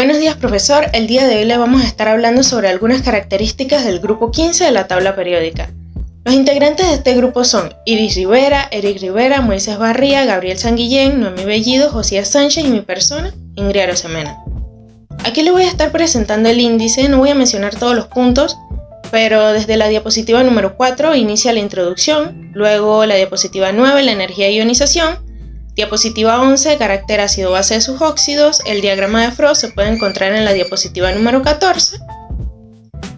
Buenos días, profesor. El día de hoy le vamos a estar hablando sobre algunas características del grupo 15 de la tabla periódica. Los integrantes de este grupo son Iris Rivera, Eric Rivera, Moisés Barría, Gabriel Sanguillén, Noemí Bellido, Josías Sánchez y mi persona, Ingrid Arosemena. Aquí le voy a estar presentando el índice, no voy a mencionar todos los puntos, pero desde la diapositiva número 4 inicia la introducción, luego la diapositiva 9, la energía de ionización, diapositiva 11, carácter ácido-base de sus óxidos, el diagrama de Frost se puede encontrar en la diapositiva número 14.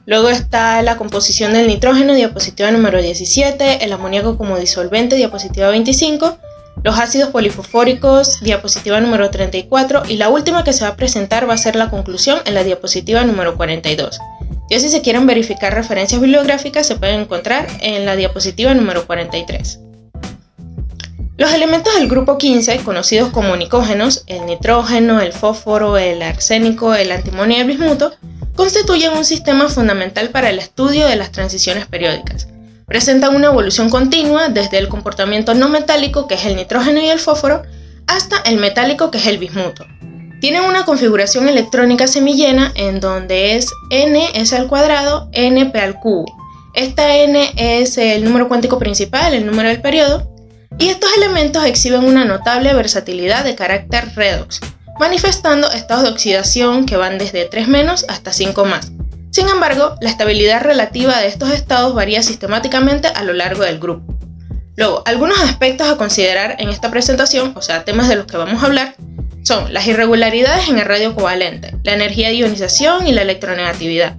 Luego está la composición del nitrógeno, diapositiva número 17, el amoníaco como disolvente, diapositiva 25, los ácidos polifosfóricos, diapositiva número 34, y la última que se va a presentar va a ser la conclusión en la diapositiva número 42. Ya si se quieren verificar referencias bibliográficas se pueden encontrar en la diapositiva número 43. Los elementos del grupo 15, conocidos como nicógenos, el nitrógeno, el fósforo, el arsénico, el antimonio y el bismuto, constituyen un sistema fundamental para el estudio de las transiciones periódicas. Presentan una evolución continua desde el comportamiento no metálico, que es el nitrógeno y el fósforo, hasta el metálico, que es el bismuto. Tienen una configuración electrónica semillena en donde es ns al cuadrado, np al cubo. Esta n es el número cuántico principal, el número del periodo, y estos elementos exhiben una notable versatilidad de carácter redox, manifestando estados de oxidación que van desde 3- hasta 5+. Sin embargo, la estabilidad relativa de estos estados varía sistemáticamente a lo largo del grupo. Luego, algunos aspectos a considerar en esta presentación, o sea, temas de los que vamos a hablar, son las irregularidades en el radio covalente, la energía de ionización y la electronegatividad.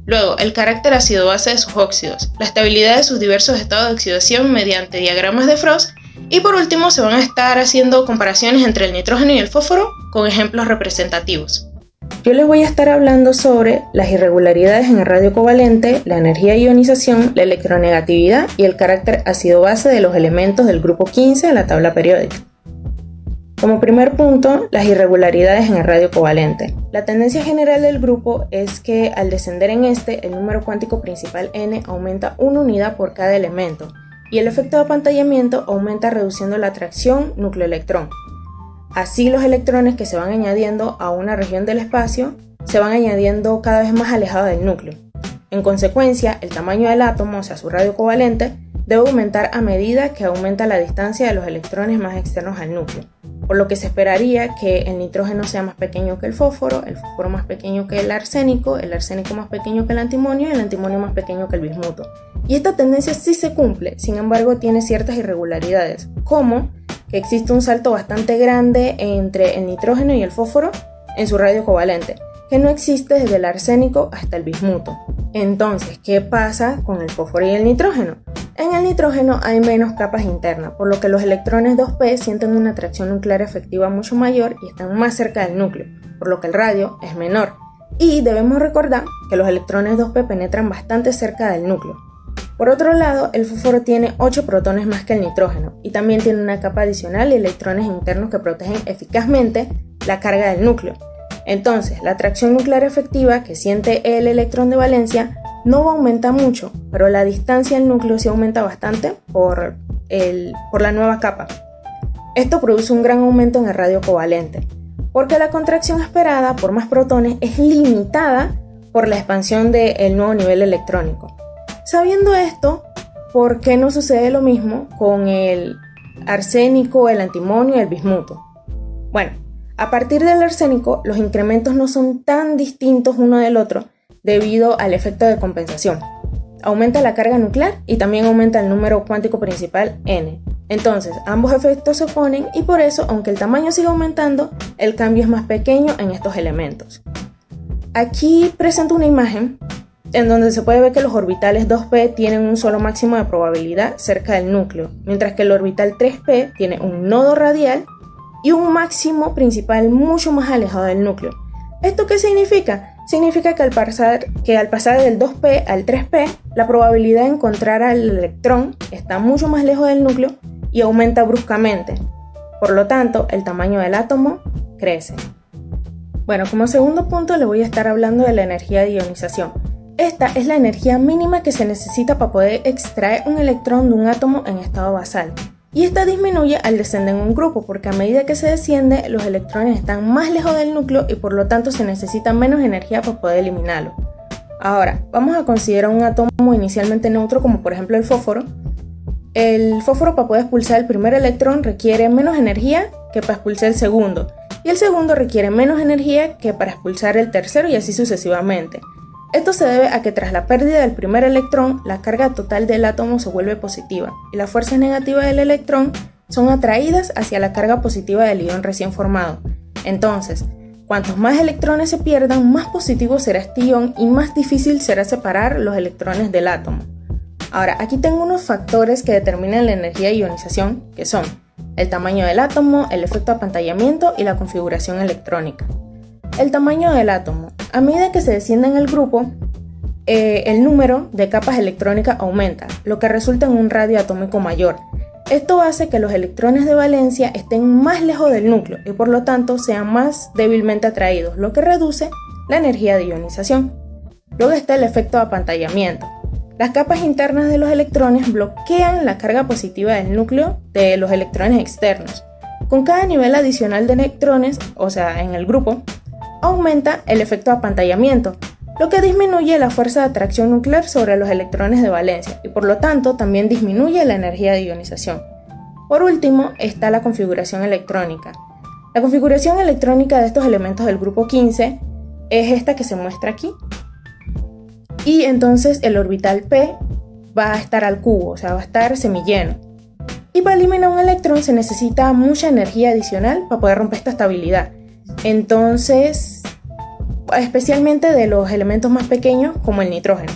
Luego, el carácter ácido-base de sus óxidos, la estabilidad de sus diversos estados de oxidación mediante diagramas de Frost, y por último se van a estar haciendo comparaciones entre el nitrógeno y el fósforo con ejemplos representativos. Yo les voy a estar hablando sobre las irregularidades en el radio covalente, la energía de ionización, la electronegatividad y el carácter ácido-base de los elementos del grupo 15 de la tabla periódica. Como primer punto, las irregularidades en el radio covalente. La tendencia general del grupo es que al descender en este, el número cuántico principal n aumenta una unidad por cada elemento, y el efecto de apantallamiento aumenta reduciendo la atracción núcleo-electrón. Así los electrones que se van añadiendo a una región del espacio se van añadiendo cada vez más alejados del núcleo. En consecuencia, el tamaño del átomo, o sea su radio covalente, debe aumentar a medida que aumenta la distancia de los electrones más externos al núcleo, por lo que se esperaría que el nitrógeno sea más pequeño que el fósforo más pequeño que el arsénico más pequeño que el antimonio y el antimonio más pequeño que el bismuto. Y esta tendencia sí se cumple, sin embargo tiene ciertas irregularidades, como que existe un salto bastante grande entre el nitrógeno y el fósforo en su radio covalente, que no existe desde el arsénico hasta el bismuto. Entonces, ¿qué pasa con el fósforo y el nitrógeno? En el nitrógeno hay menos capas internas, por lo que los electrones 2p sienten una atracción nuclear efectiva mucho mayor y están más cerca del núcleo, por lo que el radio es menor. Y debemos recordar que los electrones 2p penetran bastante cerca del núcleo. Por otro lado, el fósforo tiene 8 protones más que el nitrógeno y también tiene una capa adicional de electrones internos que protegen eficazmente la carga del núcleo. Entonces, la atracción nuclear efectiva que siente el electrón de valencia no aumenta mucho, pero la distancia del núcleo sí aumenta bastante por la nueva capa. Esto produce un gran aumento en el radio covalente, porque la contracción esperada por más protones es limitada por la expansión del nuevo nivel electrónico. Sabiendo esto, ¿por qué no sucede lo mismo con el arsénico, el antimonio y el bismuto? Bueno, a partir del arsénico, los incrementos no son tan distintos uno del otro debido al efecto de compensación. Aumenta la carga nuclear y también aumenta el número cuántico principal n. Entonces, ambos efectos se oponen y por eso, aunque el tamaño siga aumentando, el cambio es más pequeño en estos elementos. Aquí presento una imagen en donde se puede ver que los orbitales 2p tienen un solo máximo de probabilidad cerca del núcleo, mientras que el orbital 3p tiene un nodo radial y un máximo principal mucho más alejado del núcleo. ¿Esto qué significa? Significa que al pasar del 2p al 3p, la probabilidad de encontrar al electrón está mucho más lejos del núcleo y aumenta bruscamente. Por lo tanto, el tamaño del átomo crece. Bueno, como segundo punto le voy a estar hablando de la energía de ionización. Esta es la energía mínima que se necesita para poder extraer un electrón de un átomo en estado basal. y esta disminuye al descender en un grupo, porque a medida que se desciende, los electrones están más lejos del núcleo y por lo tanto se necesita menos energía para poder eliminarlo. Ahora, vamos a considerar un átomo inicialmente neutro como por ejemplo el fósforo. El fósforo, para poder expulsar el primer electrón, requiere menos energía que para expulsar el segundo, y el segundo requiere menos energía que para expulsar el tercero y así sucesivamente. Esto se debe a que tras la pérdida del primer electrón, la carga total del átomo se vuelve positiva y las fuerzas negativas del electrón son atraídas hacia la carga positiva del ion recién formado. Entonces, cuantos más electrones se pierdan, más positivo será este ion y más difícil será separar los electrones del átomo. Ahora, aquí tengo unos factores que determinan la energía de ionización, que son el tamaño del átomo, el efecto apantallamiento y la configuración electrónica. El tamaño del átomo. A medida que se desciende en el grupo, el número de capas electrónicas aumenta, lo que resulta en un radio atómico mayor. Esto hace que los electrones de valencia estén más lejos del núcleo y por lo tanto sean más débilmente atraídos, lo que reduce la energía de ionización. Luego está el efecto apantallamiento. Las capas internas de los electrones bloquean la carga positiva del núcleo de los electrones externos. Con cada nivel adicional de electrones, o sea, en el grupo, aumenta el efecto apantallamiento, lo que disminuye la fuerza de atracción nuclear sobre los electrones de valencia y por lo tanto también disminuye la energía de ionización. Por último está la configuración electrónica. La configuración electrónica de estos elementos del grupo 15 es esta que se muestra aquí. Y entonces el orbital P va a estar al cubo, o sea, va a estar semilleno. Y para eliminar un electrón se necesita mucha energía adicional para poder romper esta estabilidad. Entonces, especialmente de los elementos más pequeños como el nitrógeno.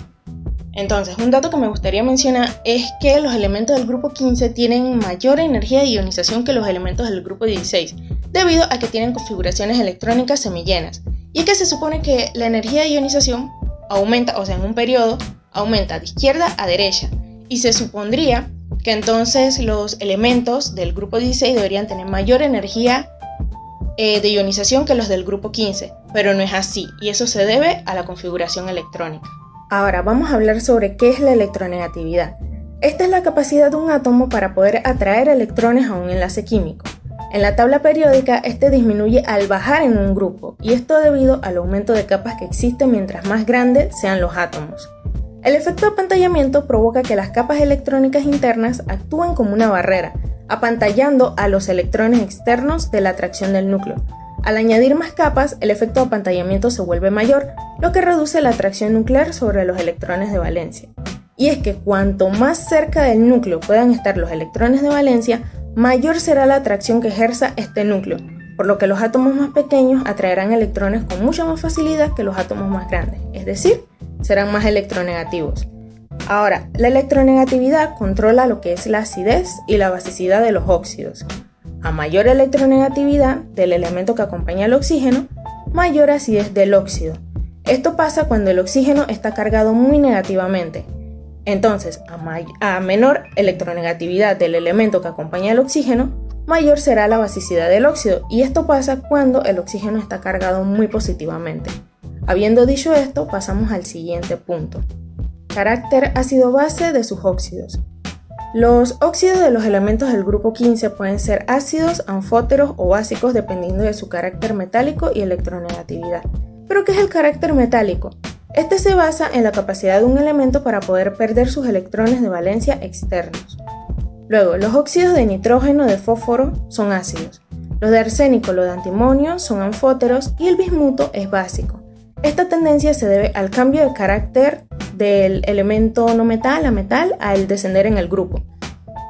Entonces, un dato que me gustaría mencionar es que los elementos del grupo 15 tienen mayor energía de ionización que los elementos del grupo 16, debido a que tienen configuraciones electrónicas semillenas. Y es que se supone que la energía de ionización aumenta, o sea, en un periodo, aumenta de izquierda a derecha. Y se supondría que entonces los elementos del grupo 16 deberían tener mayor energía de ionización que los del grupo 15, pero no es así, y eso se debe a la configuración electrónica. Ahora vamos a hablar sobre qué es la electronegatividad. Esta es la capacidad de un átomo para poder atraer electrones a un enlace químico. En la tabla periódica, este disminuye al bajar en un grupo, y esto debido al aumento de capas que existen mientras más grandes sean los átomos. El efecto de apantallamiento provoca que las capas electrónicas internas actúen como una barrera, apantallando a los electrones externos de la atracción del núcleo. Al añadir más capas, el efecto de apantallamiento se vuelve mayor, lo que reduce la atracción nuclear sobre los electrones de valencia. Y es que cuanto más cerca del núcleo puedan estar los electrones de valencia, mayor será la atracción que ejerza este núcleo, por lo que los átomos más pequeños atraerán electrones con mucha más facilidad que los átomos más grandes, es decir, serán más electronegativos. Ahora, la electronegatividad controla lo que es la acidez y la basicidad de los óxidos. A mayor electronegatividad del elemento que acompaña al oxígeno, mayor acidez del óxido. Esto pasa cuando el oxígeno está cargado muy negativamente. Entonces, a menor electronegatividad del elemento que acompaña al oxígeno, mayor será la basicidad del óxido, y esto pasa cuando el oxígeno está cargado muy positivamente. Habiendo dicho esto, pasamos al siguiente punto. Carácter ácido-base de sus óxidos. Los óxidos de los elementos del grupo 15 pueden ser ácidos, anfóteros o básicos dependiendo de su carácter metálico y electronegatividad. ¿Pero qué es el carácter metálico? Este se basa en la capacidad de un elemento para poder perder sus electrones de valencia externos. Luego, los óxidos de nitrógeno de fósforo son ácidos. Los de arsénico, los de antimonio son anfóteros y el bismuto es básico. Esta tendencia se debe al cambio de carácter del elemento no metal a metal al descender en el grupo.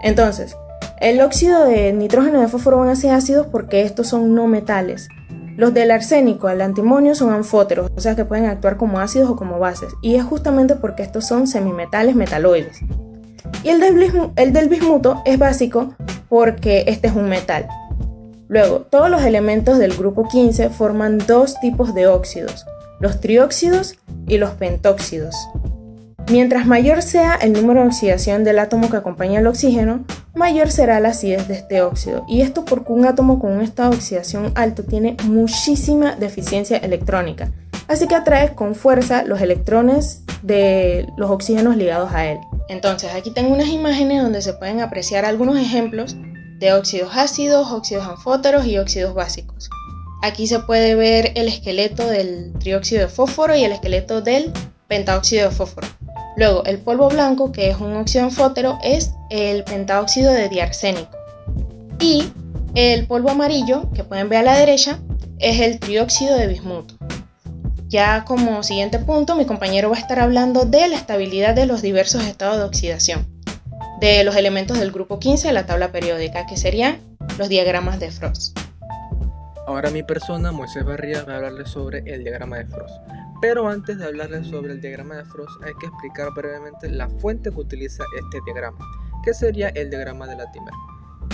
Entonces, el óxido de nitrógeno de fósforo van a ser ácidos porque estos son no metales. Los del arsénico al antimonio son anfóteros, o sea que pueden actuar como ácidos o como bases, y es justamente porque estos son semimetales metaloides. Y el del bismuto es básico porque este es un metal. Luego, todos los elementos del grupo 15 forman dos tipos de óxidos, los trióxidos y los pentóxidos. Mientras mayor sea el número de oxidación del átomo que acompaña al oxígeno, mayor será la acidez de este óxido. Y esto porque un átomo con un estado de oxidación alto tiene muchísima deficiencia electrónica, así que atrae con fuerza los electrones de los oxígenos ligados a él. Entonces aquí tengo unas imágenes donde se pueden apreciar algunos ejemplos de óxidos ácidos, óxidos anfóteros y óxidos básicos. Aquí se puede ver el esqueleto del trióxido de fósforo y el esqueleto del pentaóxido de fósforo. Luego el polvo blanco, que es un óxido anfótero, es el pentaóxido de diarsénico. Y el polvo amarillo, que pueden ver a la derecha, es el trióxido de bismuto. Ya como siguiente punto, mi compañero va a estar hablando de la estabilidad de los diversos estados de oxidación de los elementos del grupo 15 de la tabla periódica, que serían los diagramas de Frost. Ahora mi persona, Moisés Barría, va a hablarles sobre el diagrama de Frost. Pero antes de hablarles sobre el diagrama de Frost, hay que explicar brevemente la fuente que utiliza este diagrama, que sería el diagrama de Latimer.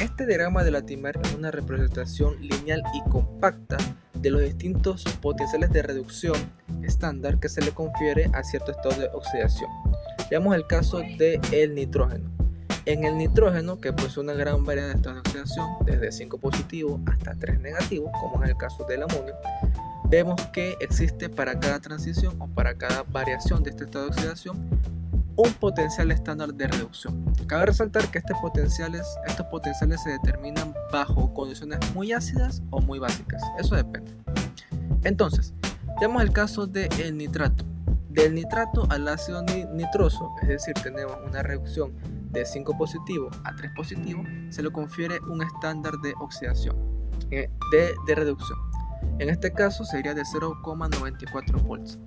Este diagrama de Latimer es una representación lineal y compacta de los distintos potenciales de reducción estándar que se le confiere a cierto estado de oxidación. Veamos el caso del nitrógeno. En el nitrógeno, que posee una gran variedad de estados de oxidación, desde 5 positivos hasta 3 negativos, como es el caso del amonio, vemos que existe para cada transición o para cada variación de este estado de oxidación un potencial estándar de reducción. Cabe resaltar que estos potenciales se determinan bajo condiciones muy ácidas o muy básicas, eso depende. Entonces, veamos el caso del nitrato. Del nitrato al ácido nitroso, es decir, tenemos una reducción de 5 positivos a 3 positivos, se le confiere un estándar de oxidación, de reducción. En este caso sería de 0,94 volts.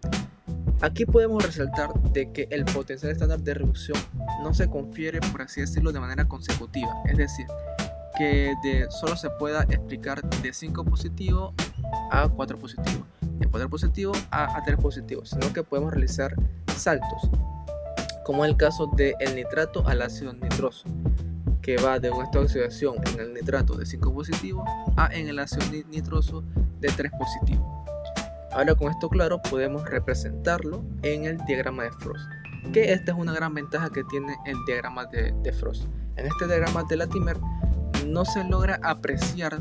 Aquí podemos resaltar de que el potencial estándar de reducción no se confiere, por así decirlo, de manera consecutiva, es decir, que solo se pueda explicar de 5 positivos a 4 positivos, de 4 positivos a 3 positivos, sino que podemos realizar saltos, como es el caso del nitrato al ácido nitroso, que va de un estado de oxidación en el nitrato de 5 positivos a en el ácido nitroso de 3 positivos. Ahora con esto claro podemos representarlo en el diagrama de Frost, que esta es una gran ventaja que tiene el diagrama de Frost. En este diagrama de Latimer no se logra apreciar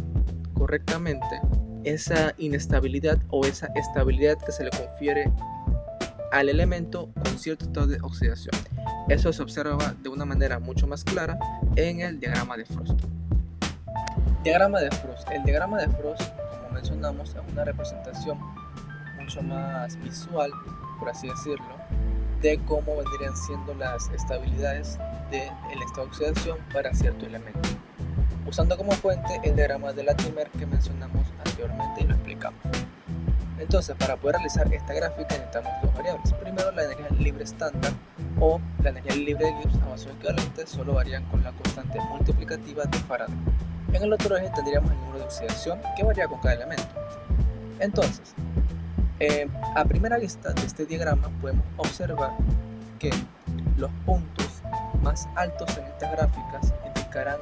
correctamente esa inestabilidad o esa estabilidad que se le confiere al elemento con cierto estado de oxidación. Eso se observa de una manera mucho más clara en el diagrama de Frost. Diagrama de Frost. El diagrama de Frost, como mencionamos, es una representación mucho más visual, por así decirlo, de cómo vendrían siendo las estabilidades del estado de oxidación para cierto elemento, usando como fuente el diagrama de Latimer que mencionamos anteriormente y lo explicamos. Entonces, para poder realizar esta gráfica necesitamos dos variables. Primero, la energía libre estándar o la energía libre de Gibbs a vacío equivalente solo varían con la constante multiplicativa de Faraday. En el otro eje tendríamos el número de oxidación que varía con cada elemento. Entonces, a primera vista de este diagrama podemos observar que los puntos más altos en estas gráficas indicarán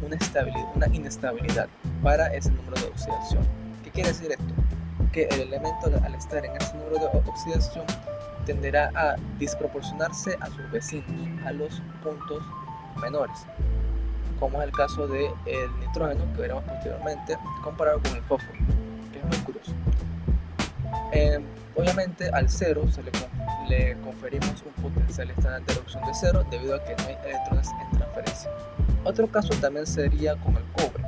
una inestabilidad para ese número de oxidación. ¿Qué quiere decir esto? Que el elemento al estar en ese número de oxidación tenderá a desproporcionarse a sus vecinos, a los puntos menores, como es el caso del nitrógeno que veremos posteriormente comparado con el fósforo, que es muy curioso. Obviamente al cero le conferimos un potencial estándar de reducción de cero debido a que no hay electrones en transferencia. Otro caso también sería con el cobre.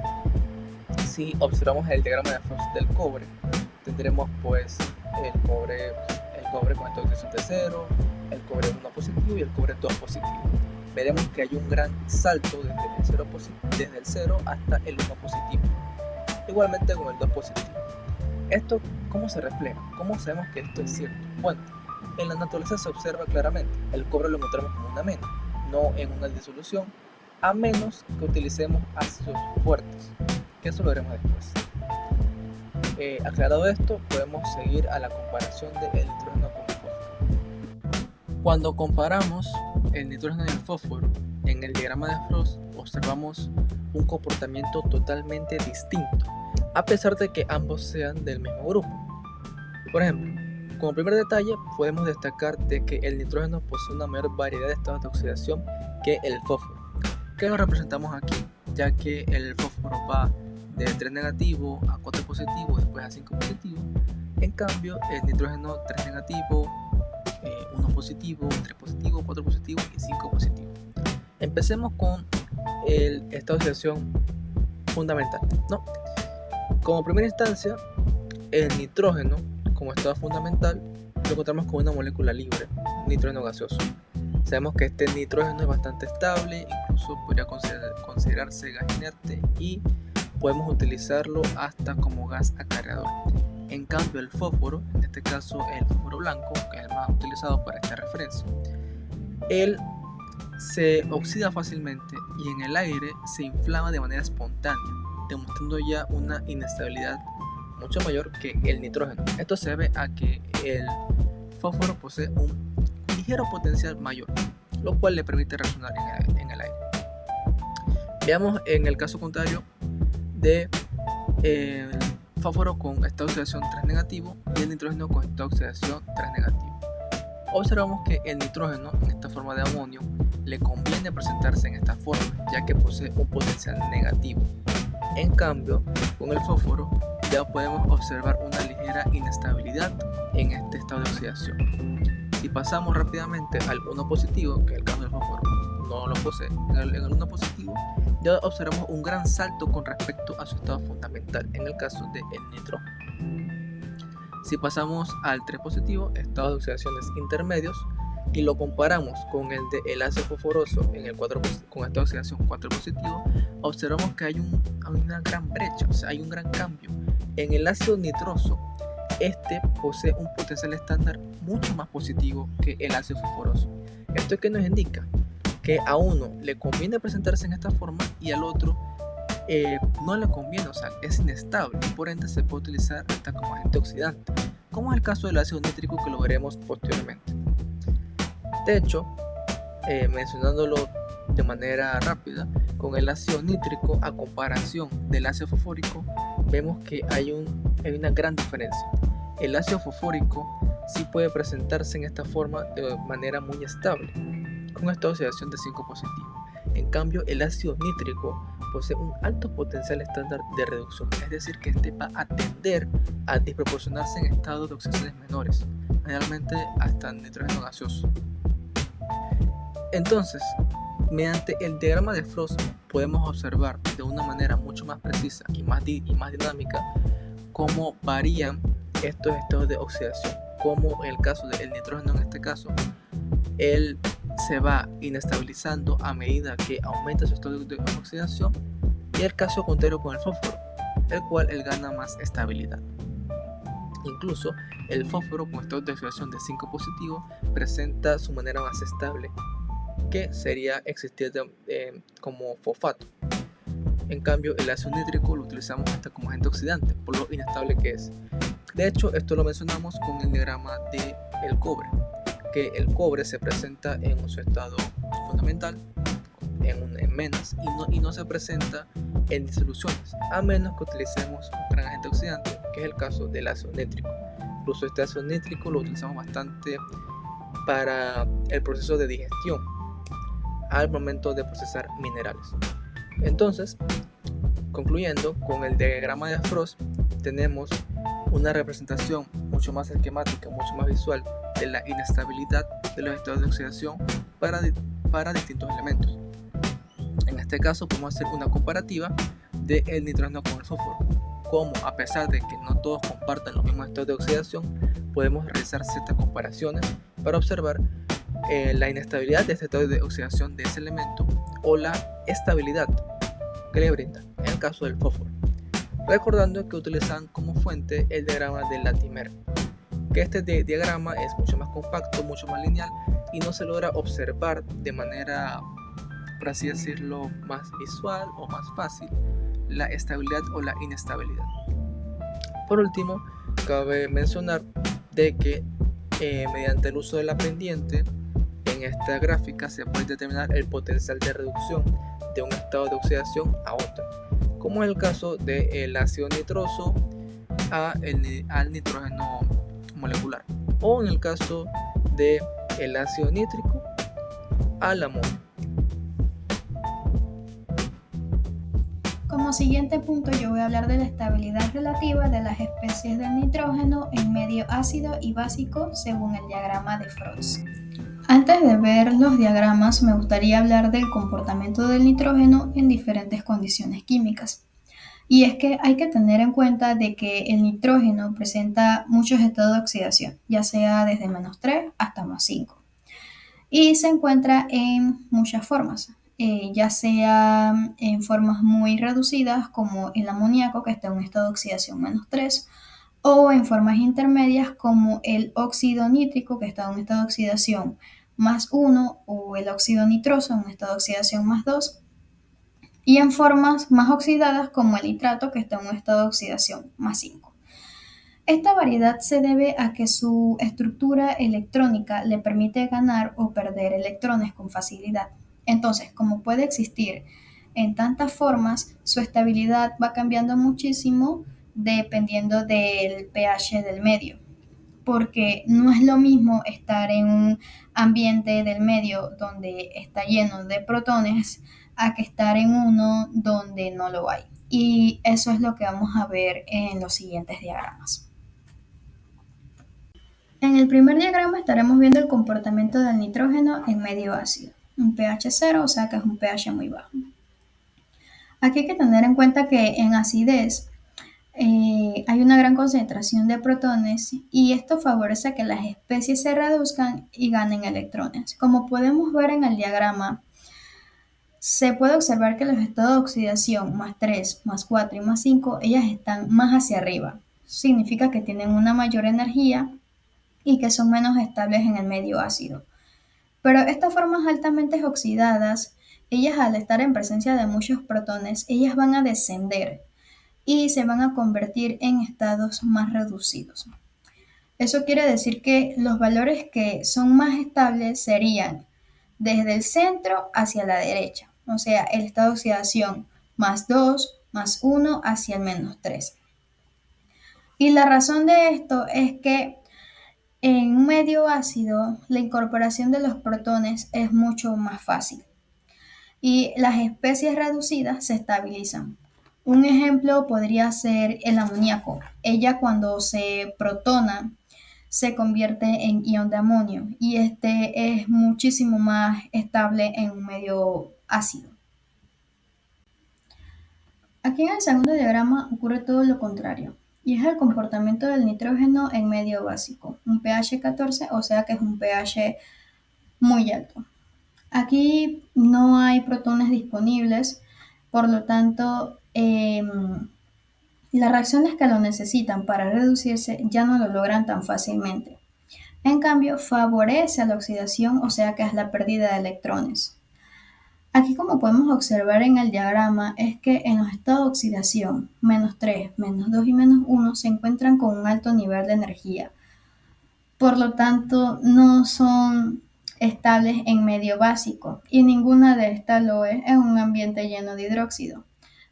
Si observamos el diagrama de Frost del cobre, tendremos pues el cobre con esta oxidación de 0, el cobre 1 positivo y el cobre 2 positivo. Veremos que hay un gran salto desde el 0 hasta el 1 positivo. Igualmente con el 2 positivo. ¿Esto cómo se refleja? ¿Cómo sabemos que esto es cierto? Bueno, en la naturaleza se observa claramente. El cobre lo encontramos como una mena, no en una disolución, a menos que utilicemos ácidos fuertes, que eso lo veremos después. Aclarado esto, podemos seguir a la comparación del nitrógeno con el fósforo. Cuando comparamos el nitrógeno y el fósforo en el diagrama de Frost, observamos un comportamiento totalmente distinto, a pesar de que ambos sean del mismo grupo. Por ejemplo, como primer detalle, podemos destacar de que el nitrógeno posee una mayor variedad de estados de oxidación que el fósforo, que lo representamos aquí, ya que el fósforo va de 3 negativo a 4 positivo, después a 5 positivo. En cambio, el nitrógeno 3 negativo, 1 positivo, 3 positivo, 4 positivo y 5 positivo. Empecemos con el estado de oxidación fundamental, ¿no? Como primera instancia, el nitrógeno como estado fundamental lo encontramos con una molécula libre, nitrógeno gaseoso. Sabemos que este nitrógeno es bastante estable, incluso podría considerarse gas inerte y podemos utilizarlo hasta como gas acarreador. En cambio, el fósforo, en este caso el fósforo blanco, que es el más utilizado para esta referencia, él se oxida fácilmente y en el aire se inflama de manera espontánea, demostrando ya una inestabilidad mucho mayor que el nitrógeno. Esto se debe a que el fósforo posee un ligero potencial mayor, lo cual le permite reaccionar en el aire. Veamos en el caso contrario de el fósforo con estado de oxidación 3 negativo y el nitrógeno con estado de oxidación 3 negativo. Observamos que el nitrógeno en esta forma de amonio le conviene presentarse en esta forma, ya que posee un potencial negativo. En cambio, con el fósforo ya podemos observar una ligera inestabilidad en este estado de oxidación. Si pasamos rápidamente al 1 positivo, que es el caso del fósforo no lo posee, en el 1 positivo ya observamos un gran salto con respecto a su estado fundamental, en el caso del nitrógeno. Si pasamos al 3 positivo, estado de oxidaciones intermedios, y lo comparamos con el del ácido fosforoso con estado de oxidación 4 positivo, observamos que hay una gran brecha, o sea, hay un gran cambio. En el ácido nitroso, este posee un potencial estándar mucho más positivo que el ácido fosforoso. ¿Esto qué nos indica? Que a uno le conviene presentarse en esta forma y al otro no le conviene, o sea, es inestable y por ende se puede utilizar hasta como agente oxidante, como es el caso del ácido nítrico, que lo veremos posteriormente. De hecho, mencionándolo de manera rápida, con el ácido nítrico a comparación del ácido fosfórico, vemos que hay una gran diferencia. El ácido fosfórico sí puede presentarse en esta forma de manera muy estable, con esta oxidación de 5 positivo. En cambio, el ácido nítrico posee un alto potencial estándar de reducción, es decir, que este va a tender a desproporcionarse en estados de oxidaciones menores, generalmente hasta el nitrógeno gaseoso. Entonces, mediante el diagrama de Frost podemos observar de una manera mucho más precisa y más dinámica cómo varían estos estados de oxidación, como en el caso del nitrógeno, en este caso, él se va inestabilizando a medida que aumenta su estado de oxidación, y el caso contrario con el fósforo, el cual él gana más estabilidad. Incluso el fósforo con estado de oxidación de 5 positivo presenta su manera más estable, que sería existir como fosfato. En cambio, el ácido nítrico lo utilizamos hasta como agente oxidante por lo inestable que es. De hecho, esto lo mencionamos con el diagrama del cobre, que el cobre se presenta en su estado fundamental en menas y no se presenta en disoluciones, a menos que utilicemos un gran agente oxidante, que es el caso del ácido nítrico. Incluso este ácido nítrico lo utilizamos bastante para el proceso de digestión al momento de procesar minerales. Entonces, concluyendo, con el diagrama de Frost tenemos una representación mucho más esquemática, mucho más visual de la inestabilidad de los estados de oxidación para distintos elementos. En este caso podemos hacer una comparativa del nitrógeno con el fósforo, como a pesar de que no todos compartan los mismos estados de oxidación, podemos realizar ciertas comparaciones para observar la inestabilidad de este estado de oxidación de ese elemento o la estabilidad que le brinda en el caso del fósforo, recordando que utilizan como fuente el diagrama de Latimer, que este diagrama es mucho más compacto, mucho más lineal y no se logra observar de manera, por así decirlo, más visual o más fácil la estabilidad o la inestabilidad. Por último, cabe mencionar de que mediante el uso de la pendiente en esta gráfica se puede determinar el potencial de reducción de un estado de oxidación a otro, como es el caso del ácido nitroso al nitrógeno molecular, o en el caso del ácido nítrico al amonio. como siguiente punto yo voy a hablar de la estabilidad relativa de las especies del nitrógeno en medio ácido y básico según el diagrama de Frost. Antes de ver los diagramas, me gustaría hablar del comportamiento del nitrógeno en diferentes condiciones químicas. Y es que hay que tener en cuenta de que el nitrógeno presenta muchos estados de oxidación, ya sea desde -3 hasta +5. Y se encuentra en muchas formas, ya sea en formas muy reducidas como el amoníaco que está en un estado de oxidación -3, o en formas intermedias como el óxido nítrico que está en un estado de oxidación +1 o el óxido nitroso en un estado de oxidación +2, y en formas más oxidadas como el nitrato que está en un estado de oxidación +5. Esta variedad se debe a que su estructura electrónica le permite ganar o perder electrones con facilidad. Entonces, como puede existir en tantas formas, su estabilidad va cambiando muchísimo dependiendo del pH del medio, porque no es lo mismo estar en un ambiente del medio donde está lleno de protones a que estar en uno donde no lo hay. Y eso es lo que vamos a ver en los siguientes diagramas. En el primer diagrama estaremos viendo el comportamiento del nitrógeno en medio ácido, un pH 0, o sea que es un pH muy bajo. Aquí hay que tener en cuenta que en acidez hay una gran concentración de protones y esto favorece que las especies se reduzcan y ganen electrones. Como podemos ver en el diagrama, se puede observar que los estados de oxidación +3, +4 y +5, ellas están más hacia arriba. Significa que tienen una mayor energía y que son menos estables en el medio ácido. Pero estas formas altamente oxidadas, ellas al estar en presencia de muchos protones, ellas van a descender y se van a convertir en estados más reducidos. Eso quiere decir que los valores que son más estables serían desde el centro hacia la derecha, o sea, el estado de oxidación +2, +1 hacia el -3. Y la razón de esto es que en un medio ácido, la incorporación de los protones es mucho más fácil y las especies reducidas se estabilizan. Un ejemplo podría ser el amoníaco. Ella cuando se protona se convierte en ion de amonio y este es muchísimo más estable en un medio ácido. Aquí en el segundo diagrama ocurre todo lo contrario, y es el comportamiento del nitrógeno en medio básico, un pH 14, o sea que es un pH muy alto. Aquí no hay protones disponibles, por lo tanto, las reacciones que lo necesitan para reducirse ya no lo logran tan fácilmente. En cambio, favorece a la oxidación, o sea que es la pérdida de electrones. Aquí, como podemos observar en el diagrama, es que en los estados de oxidación -3, -2 y -1 se encuentran con un alto nivel de energía. Por lo tanto, no son estables en medio básico y ninguna de estas lo es en un ambiente lleno de hidróxido.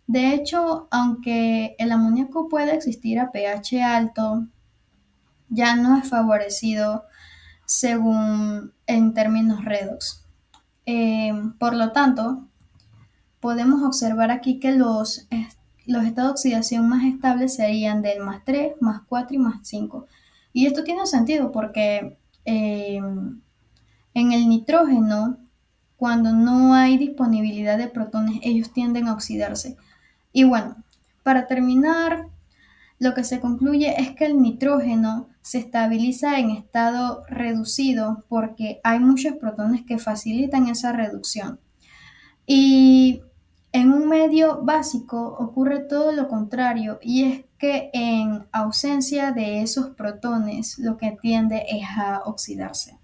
De hecho, aunque el amoníaco puede existir a pH alto, ya no es favorecido según en términos redox. Por lo tanto, podemos observar aquí que los estados de oxidación más estables serían del +3, +4 y +5. Y esto tiene sentido porque en el nitrógeno, cuando no hay disponibilidad de protones, ellos tienden a oxidarse. Y bueno, para terminar, lo que se concluye es que el nitrógeno se estabiliza en estado reducido porque hay muchos protones que facilitan esa reducción. Y en un medio básico ocurre todo lo contrario, y es que en ausencia de esos protones lo que tiende es a oxidarse.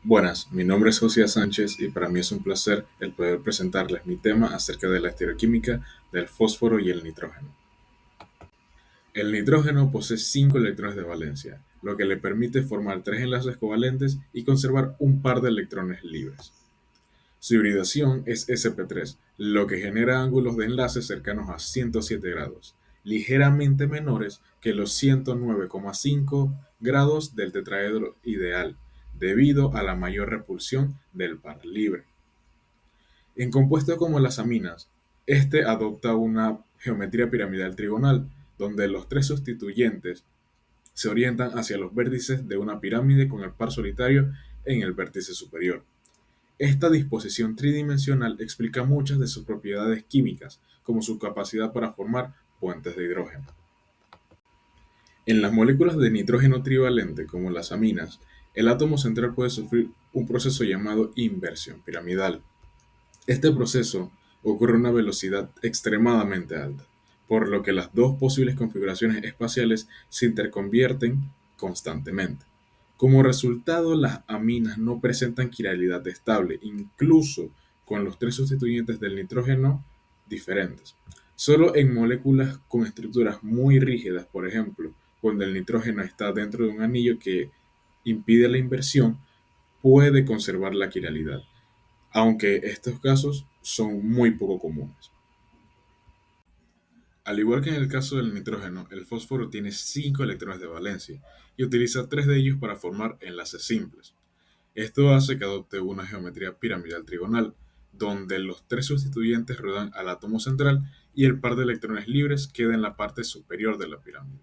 Buenas, mi nombre es José Sánchez y para mí es un placer el poder presentarles mi tema acerca de la estereoquímica del fósforo y el nitrógeno. El nitrógeno posee 5 electrones de valencia, lo que le permite formar 3 enlaces covalentes y conservar un par de electrones libres. Su hibridación es sp3, lo que genera ángulos de enlace cercanos a 107 grados, ligeramente menores que los 109,5 grados del tetraedro ideal, debido a la mayor repulsión del par libre. En compuestos como las aminas, este adopta una geometría piramidal trigonal, donde los tres sustituyentes se orientan hacia los vértices de una pirámide con el par solitario en el vértice superior. Esta disposición tridimensional explica muchas de sus propiedades químicas, como su capacidad para formar puentes de hidrógeno. En las moléculas de nitrógeno trivalente, como las aminas, el átomo central puede sufrir un proceso llamado inversión piramidal. Este proceso ocurre a una velocidad extremadamente alta, por lo que las dos posibles configuraciones espaciales se interconvierten constantemente. Como resultado, las aminas no presentan quiralidad estable, incluso con los tres sustituyentes del nitrógeno diferentes. Solo en moléculas con estructuras muy rígidas, por ejemplo, cuando el nitrógeno está dentro de un anillo que impide la inversión, puede conservar la quiralidad, aunque estos casos son muy poco comunes. Al igual que en el caso del nitrógeno, el fósforo tiene 5 electrones de valencia y utiliza 3 de ellos para formar enlaces simples. Esto hace que adopte una geometría piramidal trigonal, donde los tres sustituyentes rodean al átomo central y el par de electrones libres queda en la parte superior de la pirámide.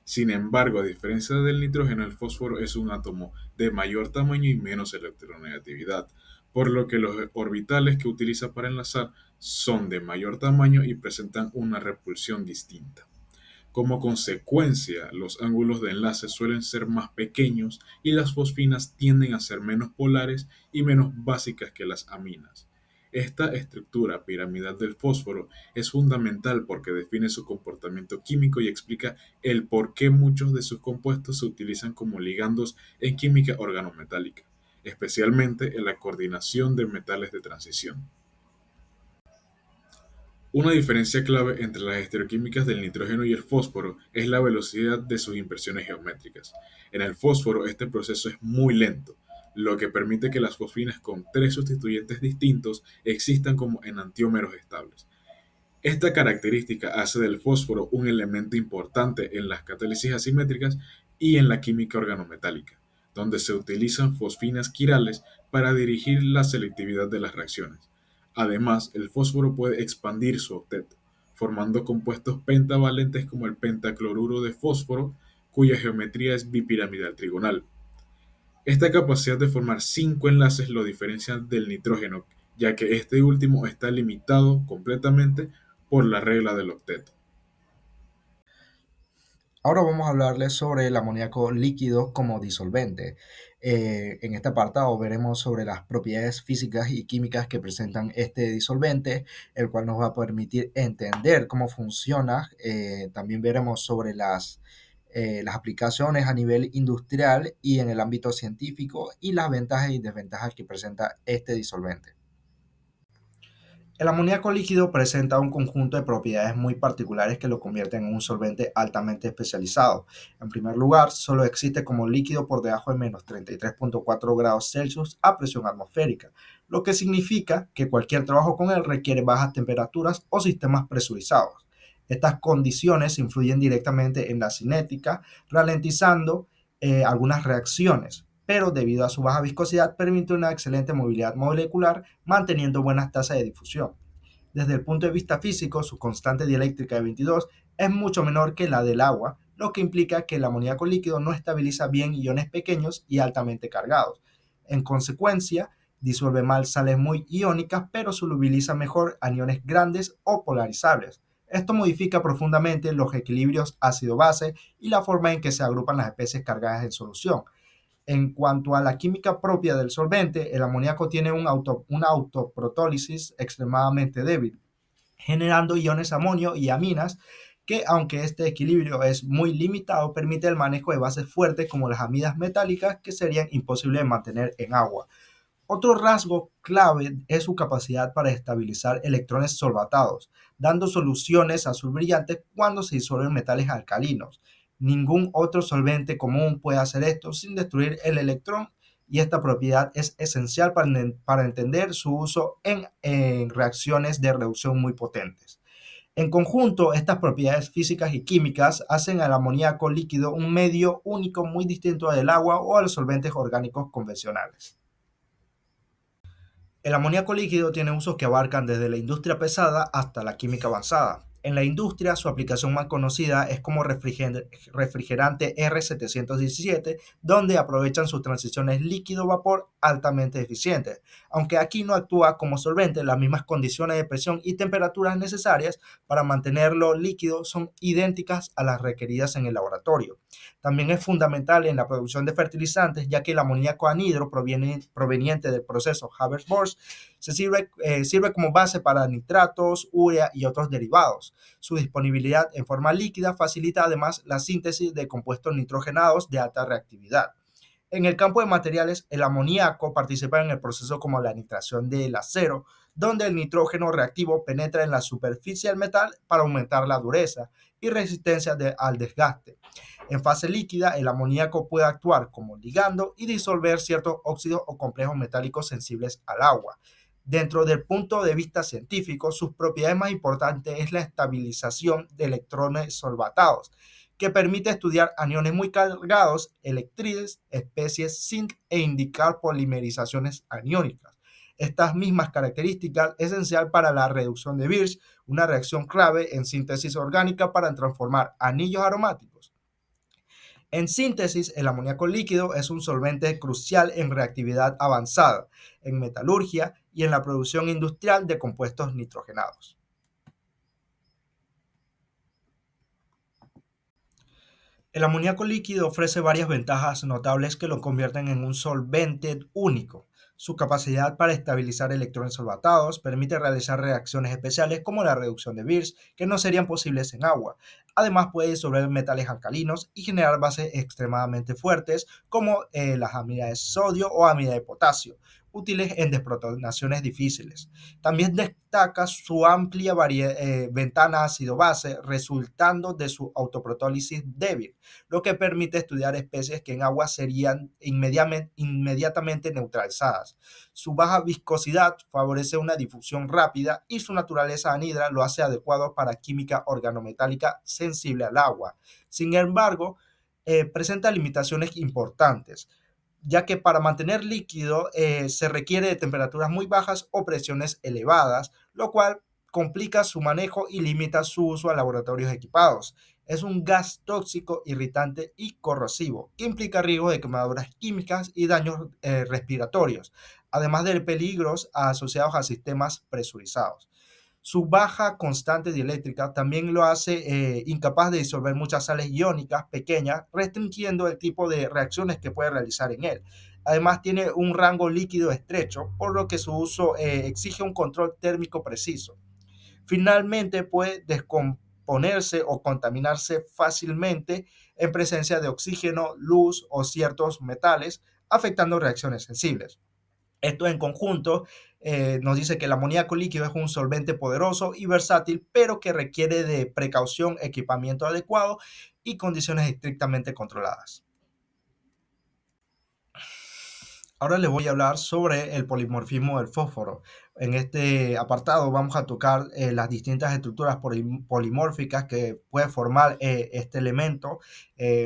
Sin embargo, a diferencia del nitrógeno, el fósforo es un átomo de mayor tamaño y menos electronegatividad, por lo que los orbitales que utiliza para enlazar son de mayor tamaño y presentan una repulsión distinta. Como consecuencia, los ángulos de enlace suelen ser más pequeños y las fosfinas tienden a ser menos polares y menos básicas que las aminas. Esta estructura piramidal del fósforo es fundamental porque define su comportamiento químico y explica el por qué muchos de sus compuestos se utilizan como ligandos en química organometálica, especialmente en la coordinación de metales de transición. Una diferencia clave entre las estereoquímicas del nitrógeno y el fósforo es la velocidad de sus inversiones geométricas. En el fósforo este proceso es muy lento, lo que permite que las fosfinas con tres sustituyentes distintos existan como enantiómeros estables. Esta característica hace del fósforo un elemento importante en las catálisis asimétricas y en la química organometálica, donde se utilizan fosfinas quirales para dirigir la selectividad de las reacciones. Además, el fósforo puede expandir su octeto, formando compuestos pentavalentes como el pentacloruro de fósforo, cuya geometría es bipiramidal trigonal. Esta capacidad de formar 5 enlaces lo diferencia del nitrógeno, ya que este último está limitado completamente por la regla del octeto. Ahora vamos a hablarles sobre el amoníaco líquido como disolvente. En este apartado veremos sobre las propiedades físicas y químicas que presentan este disolvente, el cual nos va a permitir entender cómo funciona. También veremos sobre las aplicaciones a nivel industrial y en el ámbito científico y las ventajas y desventajas que presenta este disolvente. El amoníaco líquido presenta un conjunto de propiedades muy particulares que lo convierten en un solvente altamente especializado. En primer lugar, solo existe como líquido por debajo de menos 33.4 grados Celsius a presión atmosférica, lo que significa que cualquier trabajo con él requiere bajas temperaturas o sistemas presurizados. Estas condiciones influyen directamente en la cinética, ralentizando algunas reacciones, pero debido a su baja viscosidad permite una excelente movilidad molecular manteniendo buenas tasas de difusión. Desde el punto de vista físico, su constante dieléctrica de 22 es mucho menor que la del agua, lo que implica que el amoníaco líquido no estabiliza bien iones pequeños y altamente cargados. En consecuencia, disuelve mal sales muy iónicas, pero solubiliza mejor aniones grandes o polarizables. Esto modifica profundamente los equilibrios ácido-base y la forma en que se agrupan las especies cargadas en solución. En cuanto a la química propia del solvente, el amoníaco tiene una autoprotólisis extremadamente débil, generando iones amonio y aminas que, aunque este equilibrio es muy limitado, permite el manejo de bases fuertes como las amidas metálicas que serían imposibles de mantener en agua. Otro rasgo clave es su capacidad para estabilizar electrones solvatados, dando soluciones azul brillantes cuando se disuelven metales alcalinos. Ningún otro solvente común puede hacer esto sin destruir el electrón y esta propiedad es esencial para entender su uso en reacciones de reducción muy potentes. En conjunto, estas propiedades físicas y químicas hacen al amoníaco líquido un medio único muy distinto del agua o a los solventes orgánicos convencionales. El amoníaco líquido tiene usos que abarcan desde la industria pesada hasta la química avanzada. En la industria, su aplicación más conocida es como refrigerante R717, donde aprovechan sus transiciones líquido-vapor altamente eficientes. Aunque aquí no actúa como solvente, las mismas condiciones de presión y temperaturas necesarias para mantenerlo líquido son idénticas a las requeridas en el laboratorio. También es fundamental en la producción de fertilizantes, ya que el amoníaco anhidro proveniente del proceso Haber-Bosch sirve como base para nitratos, urea y otros derivados. Su disponibilidad en forma líquida facilita además la síntesis de compuestos nitrogenados de alta reactividad. En el campo de materiales, el amoníaco participa en el proceso como la nitración del acero, donde el nitrógeno reactivo penetra en la superficie del metal para aumentar la dureza y resistencia al desgaste. En fase líquida, el amoníaco puede actuar como ligando y disolver ciertos óxidos o complejos metálicos sensibles al agua. Dentro del punto de vista científico, sus propiedades más importantes es la estabilización de electrones solvatados, que permite estudiar aniones muy cargados, electrides, especies zinc e indicar polimerizaciones aniónicas. Estas mismas características esencial para la reducción de Birch, una reacción clave en síntesis orgánica para transformar anillos aromáticos. En síntesis, el amoníaco líquido es un solvente crucial en reactividad avanzada, en metalurgia y en la producción industrial de compuestos nitrogenados. El amoníaco líquido ofrece varias ventajas notables que lo convierten en un solvente único. Su capacidad para estabilizar electrones solvatados permite realizar reacciones especiales como la reducción de Birch, que no serían posibles en agua. Además, puede disolver metales alcalinos y generar bases extremadamente fuertes como las amidas de sodio o amida de potasio, útiles en desprotonaciones difíciles. También destaca su amplia ventana ácido-base, resultando de su autoprotólisis débil, lo que permite estudiar especies que en agua serían inmediatamente neutralizadas. Su baja viscosidad favorece una difusión rápida y su naturaleza anhidra lo hace adecuado para química organometálica sensible al agua. Sin embargo, presenta limitaciones importantes, ya que para mantener líquido se requiere de temperaturas muy bajas o presiones elevadas, lo cual complica su manejo y limita su uso a laboratorios equipados. Es un gas tóxico, irritante y corrosivo, que implica riesgos de quemaduras químicas y daños respiratorios, además de peligros asociados a sistemas presurizados. Su baja constante dieléctrica también lo hace incapaz de disolver muchas sales iónicas pequeñas, restringiendo el tipo de reacciones que puede realizar en él. Además, tiene un rango líquido estrecho, por lo que su uso exige un control térmico preciso. Finalmente, puede descomponerse o contaminarse fácilmente en presencia de oxígeno, luz o ciertos metales, afectando reacciones sensibles. Esto en conjunto nos dice que el amoníaco líquido es un solvente poderoso y versátil, pero que requiere de precaución, equipamiento adecuado y condiciones estrictamente controladas. Ahora les voy a hablar sobre el polimorfismo del fósforo. En este apartado vamos a tocar las distintas estructuras polimórficas que puede formar este elemento,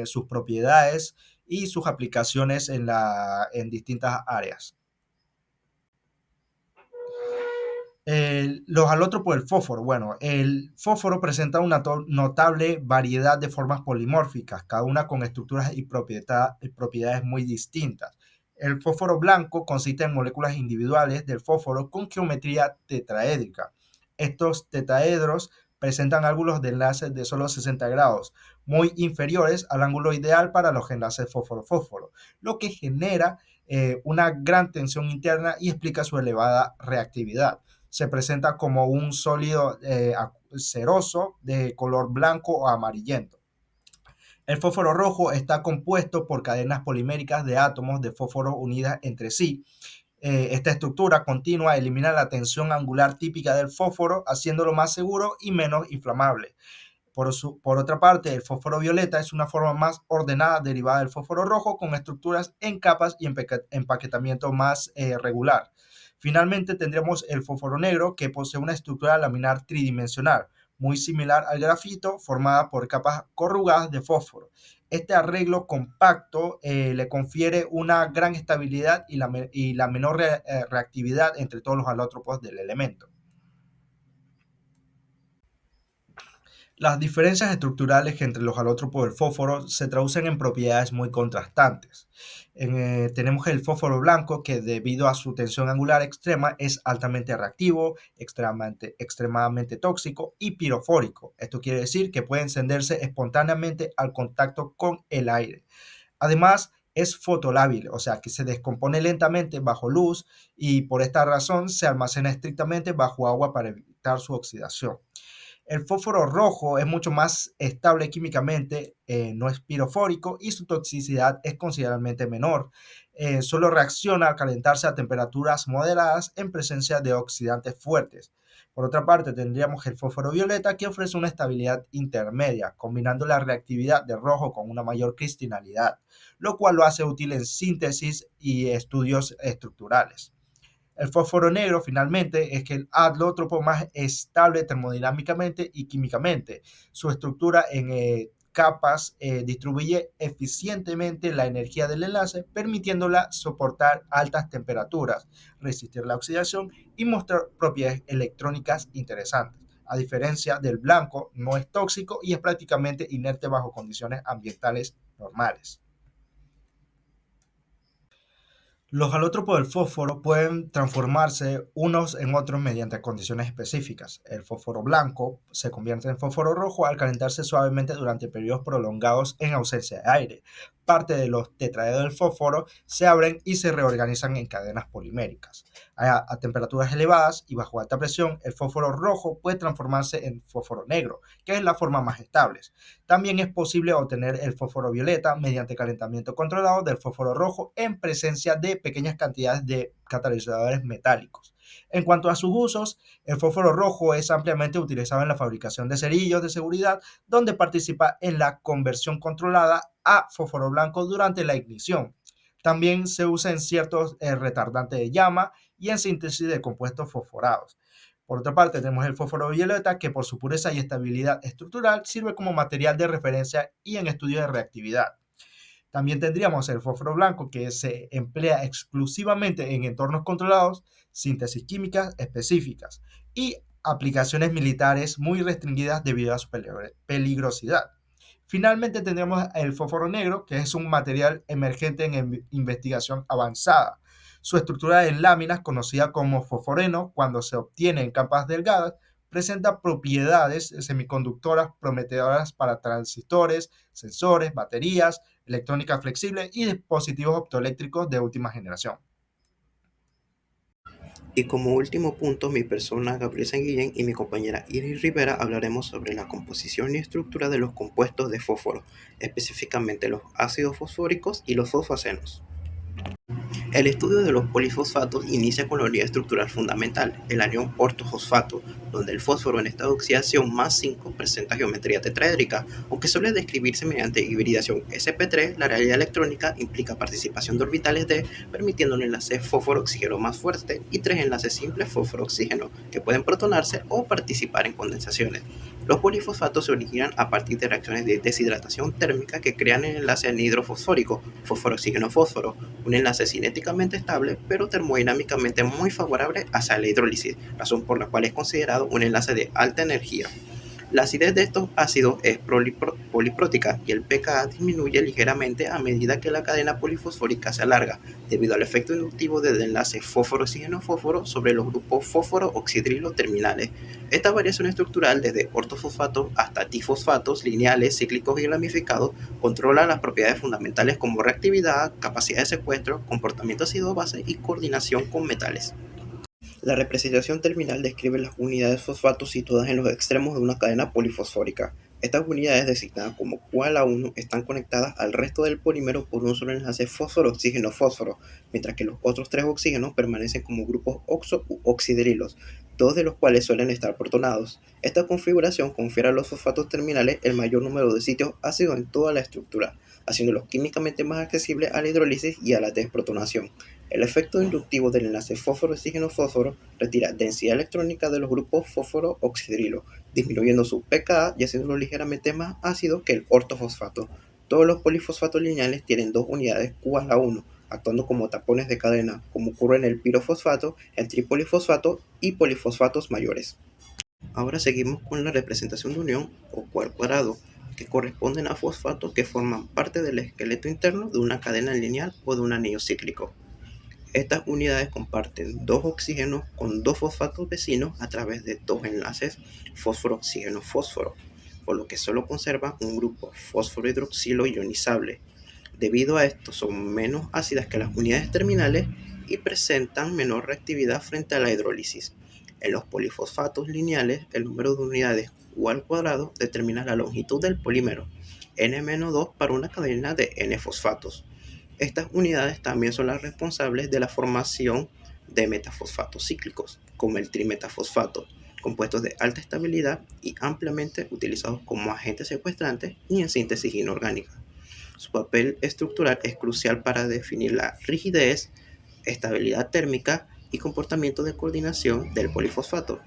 sus propiedades y sus aplicaciones en distintas áreas. Los alótropos del fósforo. Bueno, el fósforo presenta una notable variedad de formas polimórficas, cada una con estructuras y propiedades muy distintas. El fósforo blanco consiste en moléculas individuales del fósforo con geometría tetraédrica. Estos tetraedros presentan ángulos de enlace de solo 60 grados, muy inferiores al ángulo ideal para los enlaces fósforo-fósforo, lo que genera una gran tensión interna y explica su elevada reactividad. Se presenta como un sólido ceroso de color blanco o amarillento. El fósforo rojo está compuesto por cadenas poliméricas de átomos de fósforo unidas entre sí. Esta estructura continua elimina la tensión angular típica del fósforo, haciéndolo más seguro y menos inflamable. Por otra parte, el fósforo violeta es una forma más ordenada derivada del fósforo rojo, con estructuras en capas y empaquetamiento más regular. Finalmente tendremos el fósforo negro, que posee una estructura laminar tridimensional, muy similar al grafito, formada por capas corrugadas de fósforo. Este arreglo compacto le confiere una gran estabilidad y la menor reactividad entre todos los alótropos del elemento. Las diferencias estructurales entre los alótropos del fósforo se traducen en propiedades muy contrastantes. Tenemos el fósforo blanco, que debido a su tensión angular extrema es altamente reactivo, extremadamente tóxico y pirofórico. Esto quiere decir que puede encenderse espontáneamente al contacto con el aire. Además, es fotolábil, o sea que se descompone lentamente bajo luz y por esta razón se almacena estrictamente bajo agua para evitar su oxidación. El fósforo rojo es mucho más estable químicamente, no es pirofórico y su toxicidad es considerablemente menor. Solo reacciona al calentarse a temperaturas moderadas en presencia de oxidantes fuertes. Por otra parte, tendríamos el fósforo violeta, que ofrece una estabilidad intermedia, combinando la reactividad de rojo con una mayor cristalidad, lo cual lo hace útil en síntesis y estudios estructurales. El fósforo negro, finalmente, es el alótropo más estable termodinámicamente y químicamente. Su estructura en capas distribuye eficientemente la energía del enlace, permitiéndola soportar altas temperaturas, resistir la oxidación y mostrar propiedades electrónicas interesantes. A diferencia del blanco, no es tóxico y es prácticamente inerte bajo condiciones ambientales normales. Los alótropos del fósforo pueden transformarse unos en otros mediante condiciones específicas. El fósforo blanco se convierte en fósforo rojo al calentarse suavemente durante periodos prolongados en ausencia de aire. Parte de los tetraedros del fósforo se abren y se reorganizan en cadenas poliméricas. A temperaturas elevadas y bajo alta presión, el fósforo rojo puede transformarse en fósforo negro, que es la forma más estable. También es posible obtener el fósforo violeta mediante calentamiento controlado del fósforo rojo en presencia de pequeñas cantidades de catalizadores metálicos. En cuanto a sus usos, el fósforo rojo es ampliamente utilizado en la fabricación de cerillos de seguridad, donde participa en la conversión controlada a fósforo blanco durante la ignición. También se usa en ciertos retardantes de llama y en síntesis de compuestos fosforados. Por otra parte, tenemos el fósforo violeta, que por su pureza y estabilidad estructural sirve como material de referencia y en estudios de reactividad. También tendríamos el fósforo blanco, que se emplea exclusivamente en entornos controlados, síntesis químicas específicas y aplicaciones militares muy restringidas debido a su peligrosidad. Finalmente tendremos el fósforo negro, que es un material emergente en investigación avanzada. Su estructura en láminas, conocida como fosforeno, cuando se obtiene en capas delgadas, presenta propiedades semiconductoras prometedoras para transistores, sensores, baterías, electrónica flexible y dispositivos optoeléctricos de última generación. Y como último punto, mi persona Gabriel Sanguillén y mi compañera Iris Rivera hablaremos sobre la composición y estructura de los compuestos de fósforo, específicamente los ácidos fosfóricos y los fosfacenos. El estudio de los polifosfatos inicia con la unidad estructural fundamental, el anión ortofosfato, donde el fósforo en estado de oxidación más 5 presenta geometría tetraédrica, aunque suele describirse mediante hibridación sp3. La realidad electrónica implica participación de orbitales d, permitiendo un enlace fósforo-oxígeno más fuerte y 3 enlaces simples fósforo-oxígeno, que pueden protonarse o participar en condensaciones. Los polifosfatos se originan a partir de reacciones de deshidratación térmica que crean el enlace anhidrofosfórico, fósforo-oxígeno-fósforo, un enlace cinéticamente estable pero termodinámicamente muy favorable hacia la hidrólisis, razón por la cual es considerado un enlace de alta energía. La acidez de estos ácidos es poliprótica y el pKa disminuye ligeramente a medida que la cadena polifosfórica se alarga, debido al efecto inductivo del enlace fósforo-oxígeno-fósforo sobre los grupos fósforo-oxidrilo terminales. Esta variación estructural, desde ortofosfatos hasta difosfatos lineales, cíclicos y ramificados, controla las propiedades fundamentales como reactividad, capacidad de secuestro, comportamiento ácido-base y coordinación con metales. La representación terminal describe las unidades fosfatos situadas en los extremos de una cadena polifosfórica. Estas unidades, designadas como QA1, están conectadas al resto del polímero por un solo enlace fósforo-oxígeno-fósforo, mientras que los otros 3 oxígenos permanecen como grupos oxo u oxidrilos, 2 de los cuales suelen estar protonados. Esta configuración confiere a los fosfatos terminales el mayor número de sitios ácidos en toda la estructura, haciéndolos químicamente más accesibles a la hidrólisis y a la desprotonación. El efecto inductivo del enlace fósforo-oxígeno-fósforo retira densidad electrónica de los grupos fósforo-oxidrilo, disminuyendo su pKa y haciéndolo ligeramente más ácido que el ortofosfato. Todos los polifosfatos lineales tienen dos unidades Q⁴, actuando como tapones de cadena, como ocurre en el pirofosfato, el tripolifosfato y polifosfatos mayores. Ahora seguimos con la representación de unión o Q², que corresponden a fosfatos que forman parte del esqueleto interno de una cadena lineal o de un anillo cíclico. Estas unidades comparten dos oxígenos con dos fosfatos vecinos a través de dos enlaces fósforo-oxígeno-fósforo, por lo que solo conservan un grupo fósforo-hidroxilo ionizable. Debido a esto, son menos ácidas que las unidades terminales y presentan menor reactividad frente a la hidrólisis. En los polifosfatos lineales, el número de unidades Q² determina la longitud del polímero, N-2 para una cadena de N-fosfatos. Estas unidades también son las responsables de la formación de metafosfatos cíclicos, como el trimetafosfato, compuestos de alta estabilidad y ampliamente utilizados como agentes secuestrantes y en síntesis inorgánica. Su papel estructural es crucial para definir la rigidez, estabilidad térmica y comportamiento de coordinación del polifosfato.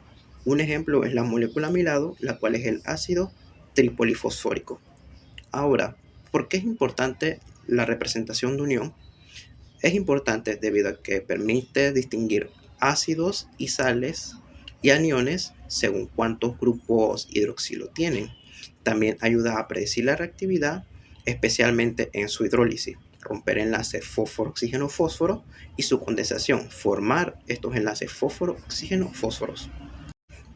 Un ejemplo es la molécula amilado, la cual es el ácido tripolifosfórico. Ahora, ¿por qué es importante la representación de unión? Es importante debido a que permite distinguir ácidos y sales y aniones según cuántos grupos hidroxilo tienen. También ayuda a predecir la reactividad, especialmente en su hidrólisis, romper enlaces fósforo-oxígeno-fósforo y su condensación, formar estos enlaces fósforo-oxígeno-fósforos.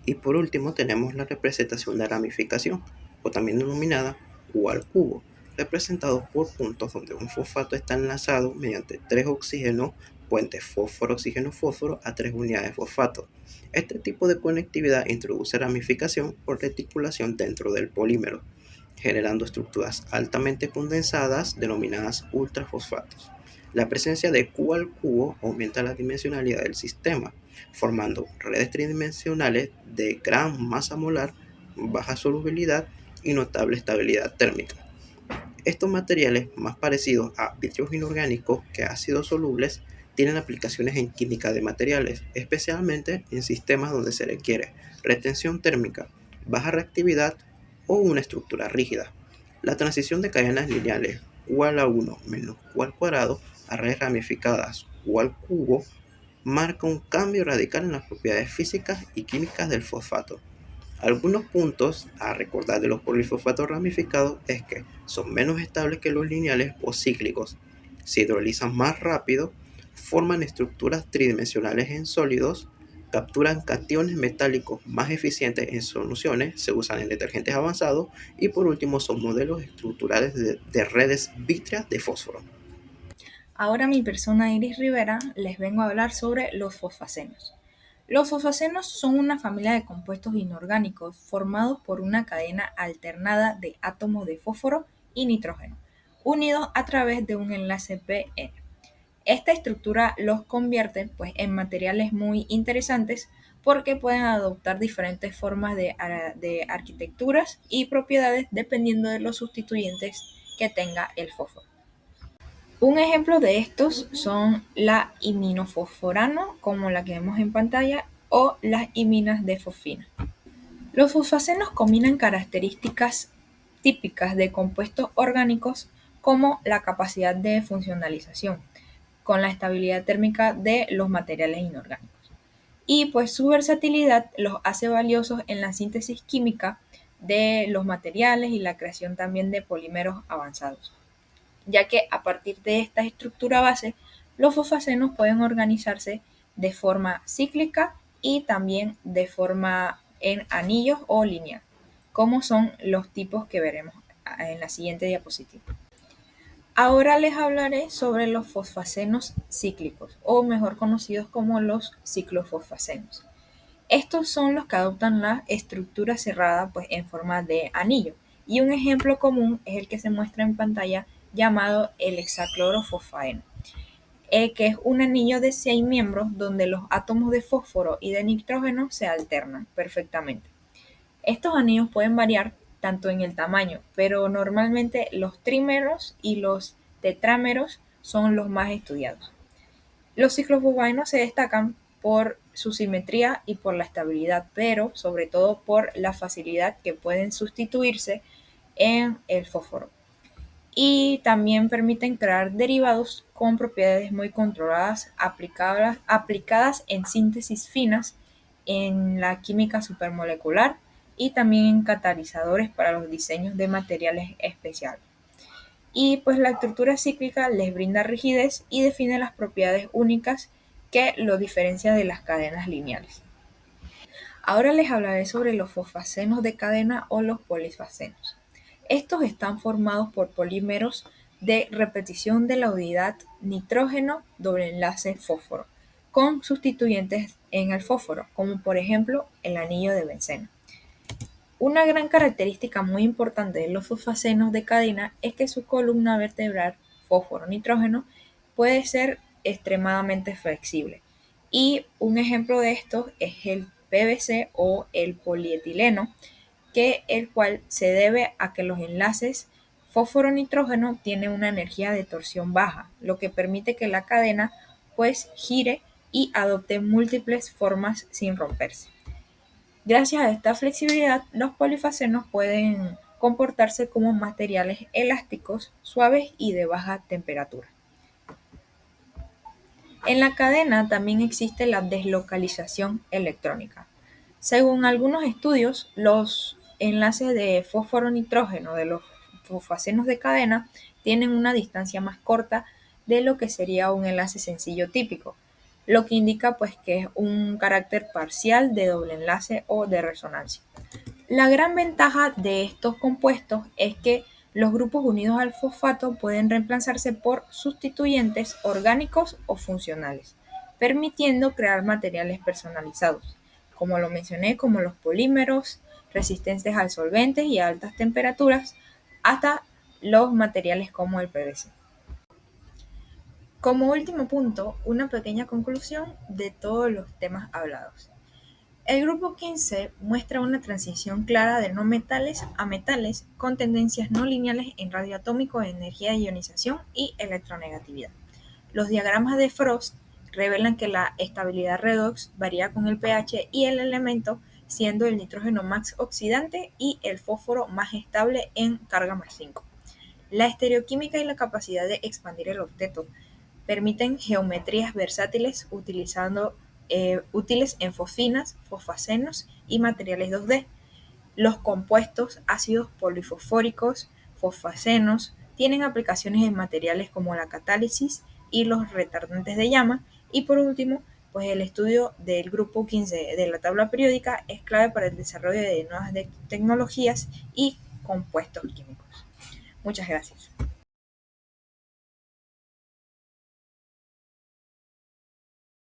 Y por último tenemos la representación de ramificación, o también denominada Q⁴, representado por puntos donde un fosfato está enlazado mediante tres oxígenos, puentes fósforo-oxígeno-fósforo a tres unidades de fosfato. Este tipo de conectividad introduce ramificación por reticulación dentro del polímero, generando estructuras altamente condensadas denominadas ultrafosfatos. La presencia de Q⁴ aumenta la dimensionalidad del sistema, formando redes tridimensionales de gran masa molar, baja solubilidad y notable estabilidad térmica. Estos materiales, más parecidos a vidrios inorgánicos que ácidos solubles, tienen aplicaciones en química de materiales, especialmente en sistemas donde se requiere retención térmica, baja reactividad o una estructura rígida. La transición de cadenas lineales Q⁴ menos Q² a redes ramificadas Q³ marca un cambio radical en las propiedades físicas y químicas del fosfato. Algunos puntos a recordar de los polifosfatos ramificados es que son menos estables que los lineales o cíclicos, se hidrolizan más rápido, forman estructuras tridimensionales en sólidos, capturan cationes metálicos más eficientes en soluciones, se usan en detergentes avanzados y por último son modelos estructurales de redes vítreas de fósforo. Ahora mi persona Iris Rivera les vengo a hablar sobre los fosfacenos. Los fosfacenos son una familia de compuestos inorgánicos formados por una cadena alternada de átomos de fósforo y nitrógeno, unidos a través de un enlace PN. Esta estructura los convierte en materiales muy interesantes porque pueden adoptar diferentes formas de arquitecturas y propiedades dependiendo de los sustituyentes que tenga el fósforo. Un ejemplo de estos son la iminofosforano, como la que vemos en pantalla, o las iminas de fosfina. Los fosfacenos combinan características típicas de compuestos orgánicos como la capacidad de funcionalización, con la estabilidad térmica de los materiales inorgánicos. Y su versatilidad los hace valiosos en la síntesis química de los materiales y la creación también de polímeros avanzados, ya que a partir de esta estructura base, los fosfacenos pueden organizarse de forma cíclica y también de forma en anillos o lineal, como son los tipos que veremos en la siguiente diapositiva. Ahora les hablaré sobre los fosfacenos cíclicos, o mejor conocidos como los ciclofosfacenos. Estos son los que adoptan la estructura cerrada en forma de anillo, y un ejemplo común es el que se muestra en pantalla llamado el hexaclorofosfaeno, que es un anillo de 6 miembros donde los átomos de fósforo y de nitrógeno se alternan perfectamente. Estos anillos pueden variar tanto en el tamaño, pero normalmente los trímeros y los tetrámeros son los más estudiados. Los ciclofosfaenos se destacan por su simetría y por la estabilidad, pero sobre todo por la facilidad que pueden sustituirse en el fósforo. Y también permiten crear derivados con propiedades muy controladas aplicadas en síntesis finas, en la química supermolecular y también en catalizadores para los diseños de materiales especiales. Y pues la estructura cíclica les brinda rigidez y define las propiedades únicas que lo diferencian de las cadenas lineales. Ahora les hablaré sobre los fosfacenos de cadena o los polifacenos. Estos están formados por polímeros de repetición de la unidad nitrógeno doble enlace fósforo, con sustituyentes en el fósforo, como por ejemplo el anillo de benceno. Una gran característica muy importante de los fosfacenos de cadena es que su columna vertebral fósforo-nitrógeno puede ser extremadamente flexible. Y un ejemplo de esto es el PVC o el polietileno, el cual se debe a que los enlaces fósforo-nitrógeno tienen una energía de torsión baja, lo que permite que la cadena pues gire y adopte múltiples formas sin romperse. Gracias a esta flexibilidad, los polifacenos pueden comportarse como materiales elásticos, suaves y de baja temperatura. En la cadena también existe la deslocalización electrónica. Según algunos estudios, los enlaces de fósforo-nitrógeno de los fosfacenos de cadena tienen una distancia más corta de lo que sería un enlace sencillo típico, lo que indica pues que es un carácter parcial de doble enlace o de resonancia. La gran ventaja de estos compuestos es que los grupos unidos al fosfato pueden reemplazarse por sustituyentes orgánicos o funcionales, permitiendo crear materiales personalizados, como lo mencioné, como los polímeros, resistentes al solventes y a altas temperaturas, hasta los materiales como el PVC. Como último punto, una pequeña conclusión de todos los temas hablados. El grupo 15 muestra una transición clara de no metales a metales con tendencias no lineales en radio atómico, energía de ionización y electronegatividad. Los diagramas de Frost revelan que la estabilidad redox varía con el pH y el elemento, siendo el nitrógeno más oxidante y el fósforo más estable en carga más 5. La estereoquímica y la capacidad de expandir el octeto permiten geometrías versátiles útiles en fosfinas, fosfacenos y materiales 2D. Los compuestos ácidos polifosfóricos, fosfacenos, tienen aplicaciones en materiales como la catálisis y los retardantes de llama. Y por último, pues el estudio del grupo 15 de la tabla periódica es clave para el desarrollo de nuevas tecnologías y compuestos químicos. Muchas gracias.